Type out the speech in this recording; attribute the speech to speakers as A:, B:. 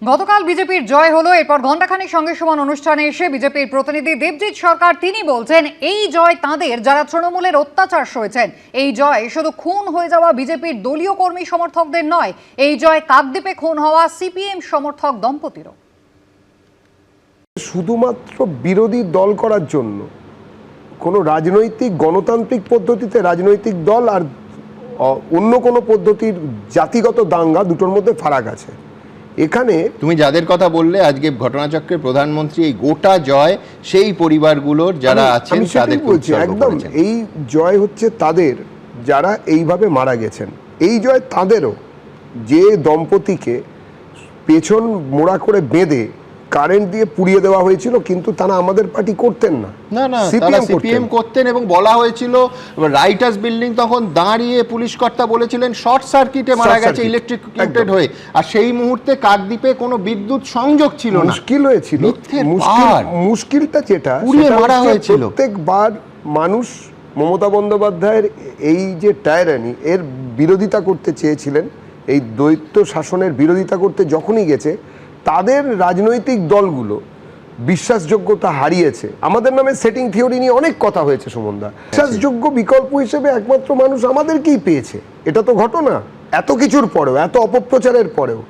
A: গতকাল বিজেপির জয় হলো। এরপর ঘণ্টাখানেক সঙ্গে সমান অনুষ্ঠানে এসে বিজেপির প্রতিনিধি দেবজিৎ সরকার তিনি বলছেন এই জয় তাঁদের, যারা তৃণমূলের অত্যাচার সয়েছেন। এই জয় শুধু খুন হয়ে যাওয়া বিজেপির দলীয় কর্মী সমর্থকদের নয়, এই জয় কাকদ্বীপে খুন হওয়া সিপিএম সমর্থক দম্পতিরও।
B: শুধুমাত্র বিরোধী দল করার জন্য কোনো রাজনৈতিক গণতান্ত্রিক পদ্ধতিতে রাজনৈতিক দল আর অন্য কোনো পদ্ধতির জাতিগত দাঙ্গা, দুটোর মধ্যে ফারাক আছে। এখানে
C: তুমি যাদের কথা বললে আজকে ঘটনাচক্রের প্রধানমন্ত্রী, এই গোটা জয় সেই পরিবারগুলোর যারা আছেন তাদের
B: বলছি, একদম এই জয় হচ্ছে তাদের যারা এইভাবে মারা গেছেন। এই জয় তাদেরও, যে দম্পতিকে পেছন মোড়া করে বেঁধে কারেন্ট দিয়ে পুড়িয়ে দেওয়া হয়েছিল, কিন্তু তারা আমাদের পার্টি করতেন না,
C: না সিপিএম করতেন। এবং বলা হয়েছিল রাইটার্স বিল্ডিং তখন দাঁড়িয়ে পুলিশ কর্তা বলেছিলেন শর্ট সার্কিটে মারা গেছে, ইলেকট্রিকিউটেড হয়ে। আর সেই মুহূর্তে কাকদ্বীপে কোনো বিদ্যুৎ সংযোগ ছিল না,
B: মুশকিল হয়েছিল। মুশকিলটা যেটা
C: মারা হয়েছিল,
B: প্রত্যেকবার মানুষ মমতা বন্দ্যোপাধ্যায়ের এই যে টায়ারানি এর বিরোধিতা করতে চেয়েছিলেন, এই দ্বৈত শাসনের বিরোধিতা করতে যখনই গেছে, তাদের রাজনৈতিক দলগুলো বিশ্বাসযোগ্যতা হারিয়েছে। আমাদের নামে সেটিং থিওরি নিয়ে অনেক কথা হয়েছে সুমনদা। বিশ্বাসযোগ্য বিকল্প হিসেবে একমাত্র মানুষ আমাদেরকেই পেয়েছে। এটা তো ঘটনা, এত কিছুর পরেও, এত অপপ্রচারের পরেও।